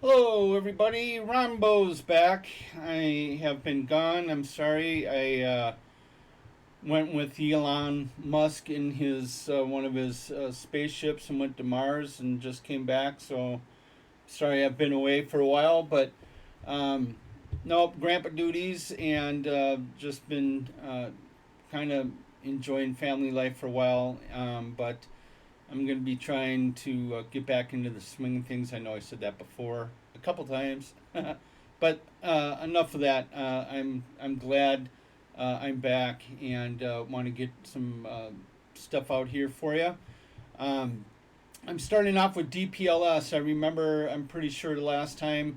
Hello, everybody. Rambo's back. I have been gone. I'm sorry. I went with Elon Musk in his one of his spaceships and went to Mars and just came back. So sorry, I've been away for a while, but um, nope, grandpa duties and just been kind of enjoying family life for a while. But I'm going to be trying to get back into the swing of things. I know I said that before a couple times, but enough of that. I'm glad I'm back and want to get some stuff out here for you. Um, I'm starting off with DPLS. I remember, I'm pretty sure the last few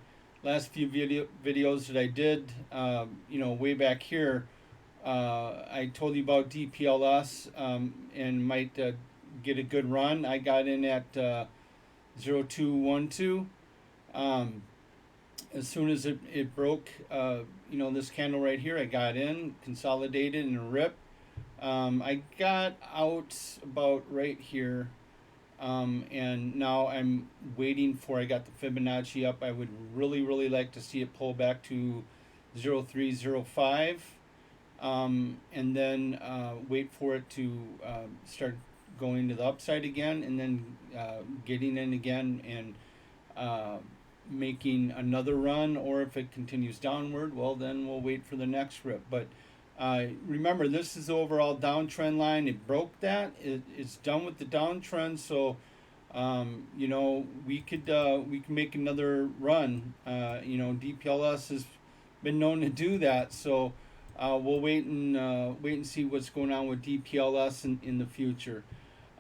videos that I did, way back here, I told you about DPLS and might get a good run. I got in at 0212. Um, as soon as it broke, this candle right here, I got in, consolidated, and a rip. I got out about right here, and now I'm waiting for. I got the Fibonacci up. I would really, really like to see it pull back to 0305, and then wait for it to start going to the upside again, and then getting in again and uh, making another run. Or if it continues downward, well, then we'll wait for the next rip. But remember, this is the overall downtrend line. It broke that. It's done with the downtrend. So we can make another run. DPLS has been known to do that. So we'll wait and see what's going on with DPLS in the future.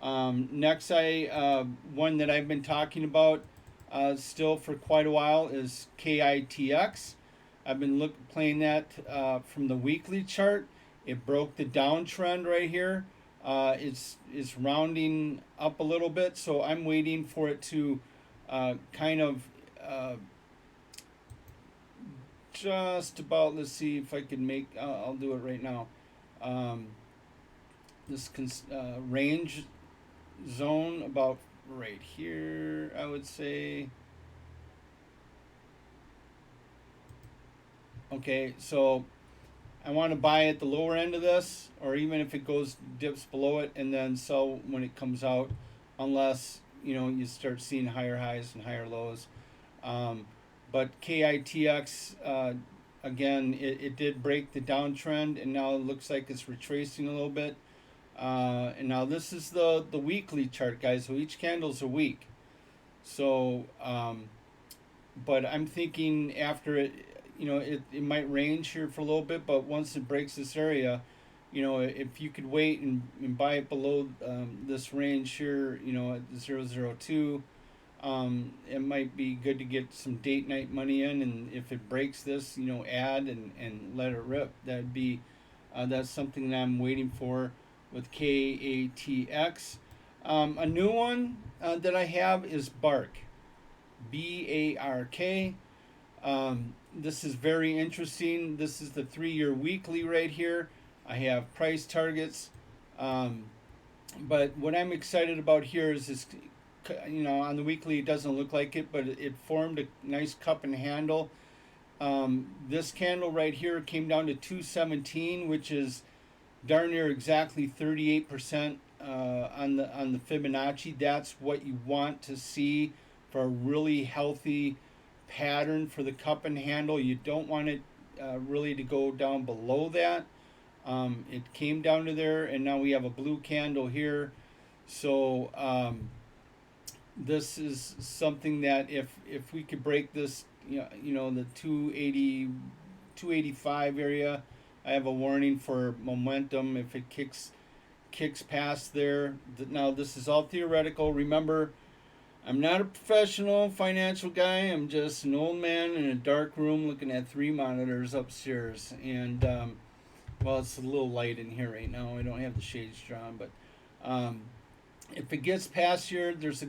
Next, one that I've been talking about still for quite a while is KITX. I've been playing that from the weekly chart. It broke the downtrend right here. It's rounding up a little bit, so I'm waiting for it to kind of just about. Let's see if I can make. I'll do it right now. Um, this range zone about right here, I would say. Okay, so I want to buy at the lower end of this, or even if it goes dips below it, and then sell when it comes out, unless you start seeing higher highs and higher lows. Um, but KITX, again, it did break the downtrend, and now it looks like it's retracing a little bit. And now this is the weekly chart, guys. So each candle's a week. So, but I'm thinking after it might range here for a little bit, but once it breaks this area, if you could wait and buy it below this range here, at 002, it might be good to get some date night money in. And if it breaks this, add and let it rip. That's something that I'm waiting for with KATX. A new one that I have is Bark, BARK. This is very interesting. This is the 3-year weekly right here. I have price targets. But what I'm excited about here is this, on the weekly it doesn't look like it, but it formed a nice cup and handle. This candle right here came down to 217, which is darn near exactly 38% on the Fibonacci. That's what you want to see for a really healthy pattern for the cup and handle. You don't want it really to go down below that. It came down to there, and now we have a blue candle here. So this is something that if we could break this, the 285 area, I have a warning for momentum if it kicks past there. Now this is all theoretical. Remember, I'm not a professional financial guy. I'm just an old man in a dark room looking at 3 monitors upstairs. And well, it's a little light in here right now. I don't have the shades drawn, but um, if it gets past here, there's a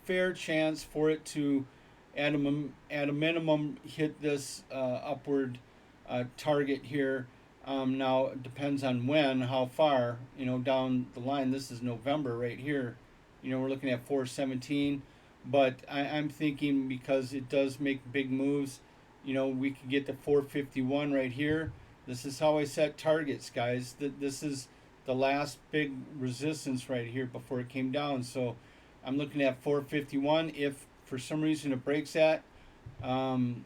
fair chance for it to, at a minimum, hit this upward target here. Now it depends on how far, down the line. This is November right here. We're looking at 417. but I'm thinking because it does make big moves, we could get to 451 right here. This is how I set targets, guys. This is the last big resistance right here before it came down. So I'm looking at 451. If for some reason it breaks that, um,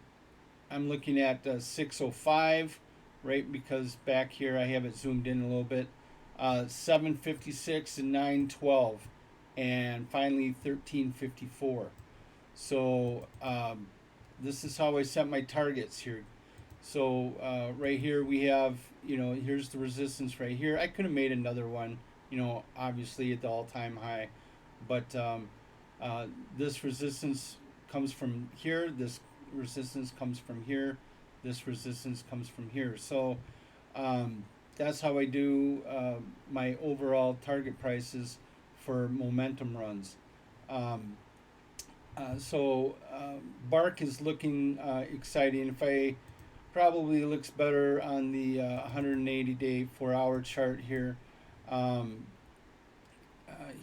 I'm looking at 605, right? Because back here I have it zoomed in a little bit. 756 and 912, and finally 1354. So this is how I set my targets here. So right here we have, here's the resistance right here. I could have made another one, obviously at the all-time high, but uh, this resistance comes from here. This resistance comes from here. This resistance comes from here. So um, that's how I do my overall target prices for momentum runs. Um, Bark is looking exciting. If I probably looks better on the 180-day 4-hour chart here. Um,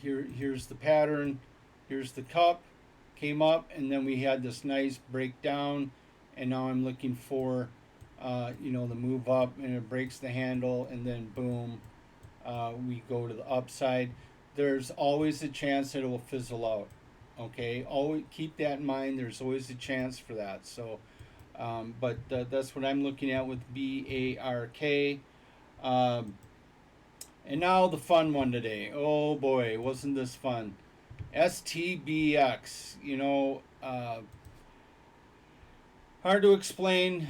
here's the pattern. Here's the cup. Came up, and then we had this nice breakdown, and now I'm looking for, the move up, and it breaks the handle, and then boom, we go to the upside. There's always a chance that it will fizzle out. Okay, always keep that in mind. There's always a chance for that. So, but that's what I'm looking at with BARK. Um, and now the fun one today. Oh boy, wasn't this fun? STBX. Hard to explain,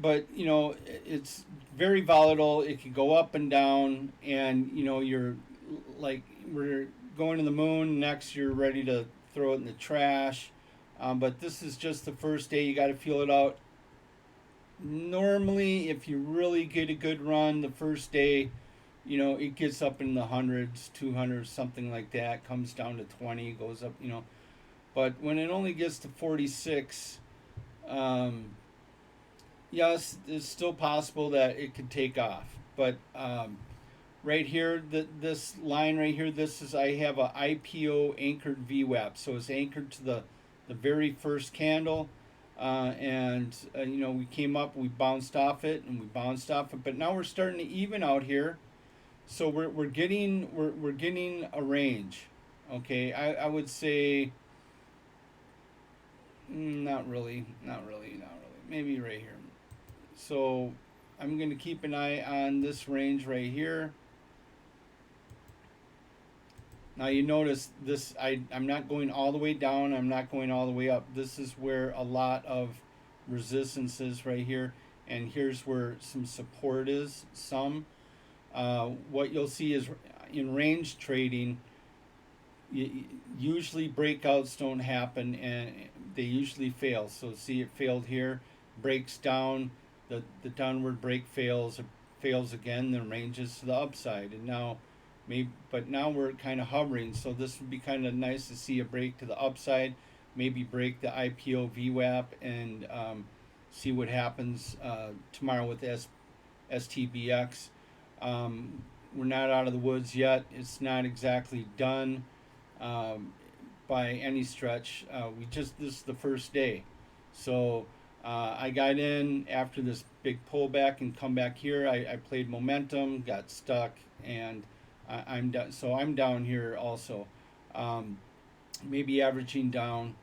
but it's very volatile. It could go up and down, and you're like we're going to the moon. Next, you're ready to throw it in the trash. But this is just the first day. You got to feel it out. Normally, if you really get a good run the first day, it gets up in the hundreds, 200s, something like that. Comes down to 20, goes up, But when it only gets to 46, um, yes, it's still possible that it could take off. But right here, this line right here, I have a IPO anchored VWAP. So it's anchored to the very first candle. And we came up, we bounced off it, and we bounced off it. But now we're starting to even out here. So we're getting a range. Okay, I would say not really, not really, not really. Maybe right here. So I'm going to keep an eye on this range right here. Now you notice this, I'm not going all the way down, I'm not going all the way up. This is where a lot of resistance is right here, and here's where some support is, some. What you'll see is in range trading, usually breakouts don't happen and they usually fail. So see, it failed here, breaks down, the downward break fails, it fails again, then ranges to the upside, and but now we're kind of hovering. So this would be kind of nice to see a break to the upside, maybe break the IPO VWAP, and see what happens tomorrow with STBX. We're not out of the woods yet. It's not exactly done by any stretch. This is the first day. So I got in after this big pullback and come back here. I played momentum, got stuck, and I'm down. So I'm down here also. Maybe averaging down.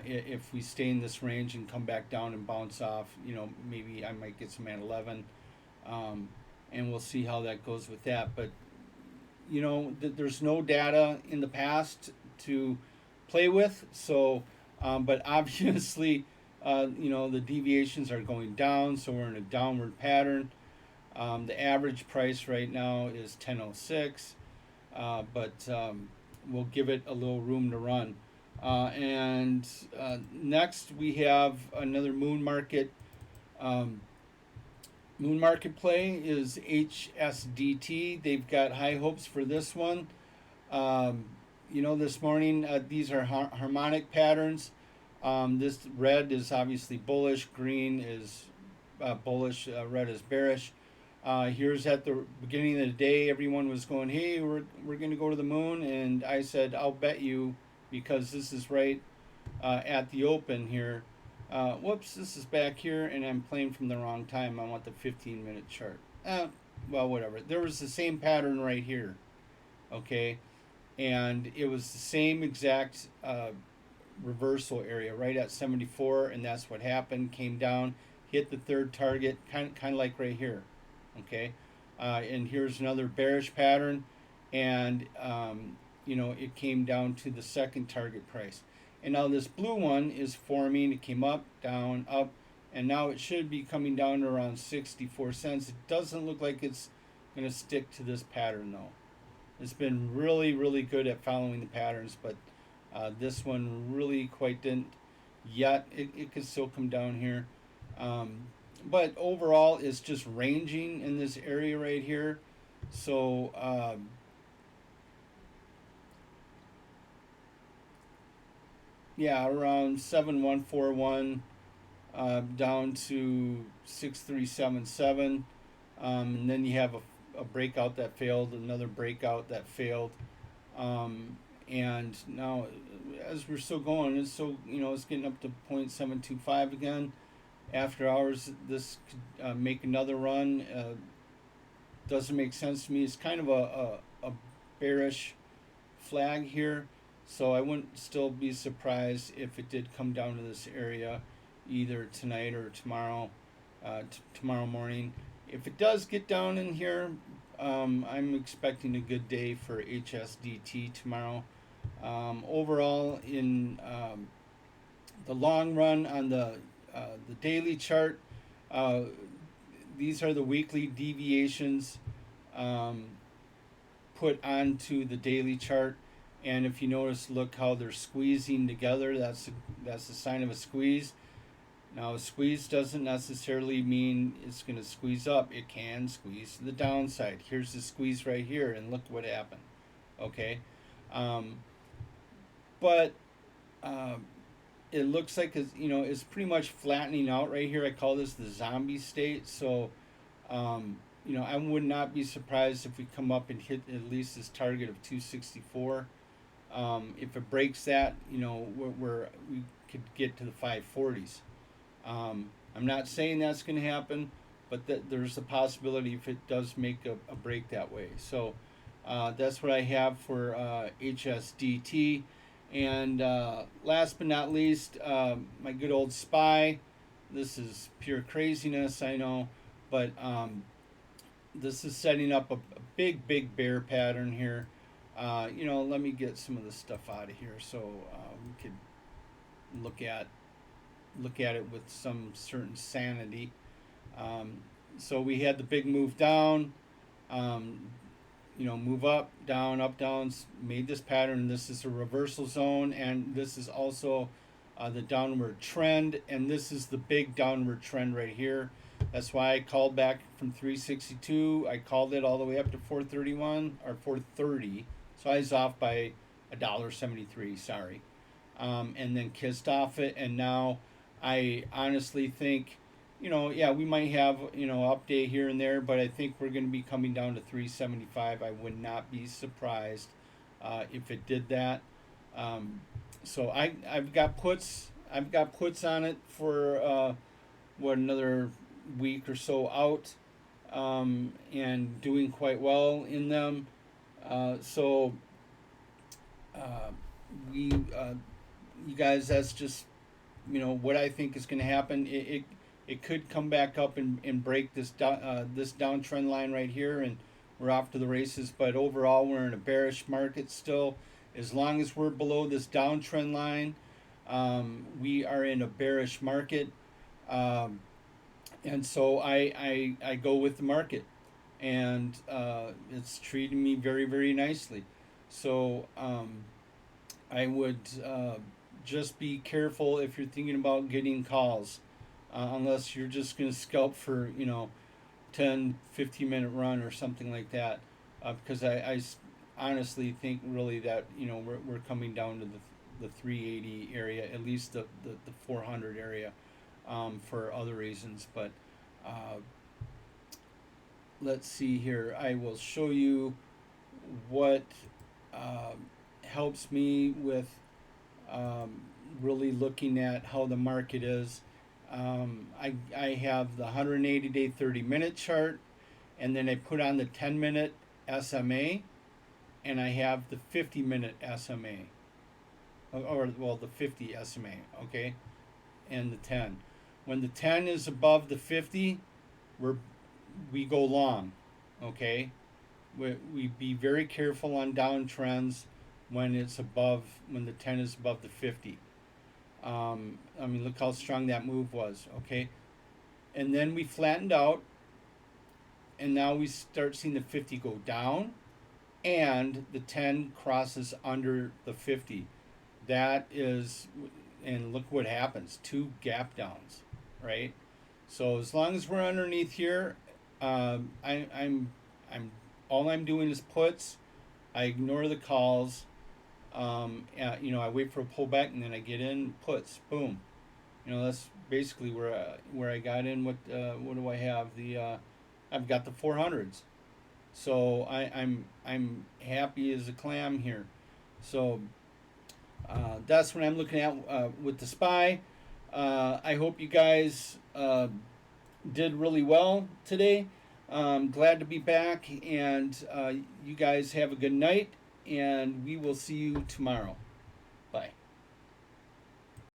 If we stay in this range and come back down and bounce off, maybe I might get some at 11. And we'll see how that goes with that. But there's no data in the past to play with. So, but obviously, the deviations are going down. So we're in a downward pattern. The average price right now is 10.06, but we'll give it a little room to run. And next we have another moon market. Moon market play is HSDT. They've got high hopes for this one. This morning, these are harmonic patterns. This red is obviously bullish, green is bullish, red is bearish. Here's at the beginning of the day, everyone was going, "Hey, we're going to go to the moon," and I said, "I'll bet you because this is right at the open here. Whoops, this is back here, and I'm playing from the wrong time. I want the 15-minute chart. Well, whatever. There was the same pattern right here, okay? And it was the same exact reversal area right at 74, and that's what happened. Came down, hit the third target, kind of like right here, okay? And here's another bearish pattern, and it came down to the second target price. And now this blue one is forming. It came up, down, up, and now it should be coming down to around 64 cents. It doesn't look like it's going to stick to this pattern though. It's been really, really good at following the patterns, but this one really quite didn't yet. It could still come down here. But overall, it's just ranging in this area right here. So, yeah, around 7141 down to 6377. And then you have a breakout that failed, another breakout that failed. And now, as we're still going, it's it's getting up to 0.725 again. After hours, this could make another run. Doesn't make sense to me. It's kind of a bearish flag here, so I wouldn't still be surprised if it did come down to this area either tonight or tomorrow, tomorrow morning. If it does get down in here, I'm expecting a good day for HSDT tomorrow. Overall, in the long run on the daily chart, these are the weekly deviations put onto the daily chart. And if you notice, look how they're squeezing together. That's a sign of a squeeze. Now, a squeeze doesn't necessarily mean it's going to squeeze up. It can squeeze to the downside. Here's the squeeze right here, and look what happened. Okay, but it looks like it's pretty much flattening out right here. I call this the zombie state. So, I would not be surprised if we come up and hit at least this target of 264. If it breaks that, where we could get to the 540s. I'm not saying that's going to happen, but there's a possibility if it does make a break that way. So that's what I have for HSDT. And last but not least, my good old SPY. This is pure craziness, I know, but this is setting up a big, big bear pattern here. Let me get some of this stuff out of here so we could look at it with some certain sanity. So we had the big move down, move up, down, made this pattern. This is a reversal zone, and this is also the downward trend, and this is the big downward trend right here. That's why I called back from 362. I called it all the way up to 431 or 430. So I was off by $1.73. Sorry, and then kissed off it, and now I honestly think, we might have, update here and there, but I think we're going to be coming down to 375. I would not be surprised if it did that. So I've got puts on it for another week or so out, and doing quite well in them. So you guys, that's just what I think is going to happen. It could come back up and break this downtrend line right here, and we're off to the races. But overall, we're in a bearish market still. As long as we're below this downtrend line, we are in a bearish market, and so I go with the market, and it's treating me very, very nicely. So I would just be careful if you're thinking about getting calls, unless you're just going to scalp for 10 15-minute run or something like that, because I honestly think really that we're coming down to the 380 area, at least the 400 area, for other reasons. But let's see here. I will show you what helps me with really looking at how the market is. I have the 180-day 30-minute chart, and then I put on the 10-minute SMA, and I have the 50-minute SMA, or well, the 50 SMA, okay, and the 10. When the 10 is above the 50, we're we go long, okay. We be very careful on downtrends when it's above when the 10 is above the 50. I mean, look how strong that move was, okay. And then we flattened out, and now we start seeing the 50 go down, and the 10 crosses under the 50. That is, and look what happens, two gap downs, right? So as long as we're underneath here, I'm all I'm doing is puts. I ignore the calls. I wait for a pullback, and then I get in puts. Boom. That's basically where I got in. What do I have? I've got the 400s. So I'm happy as a clam here. So that's what I'm looking at with the SPY. I hope you guys did really well today. Glad to be back, and you guys have a good night, and we will see you tomorrow. Bye.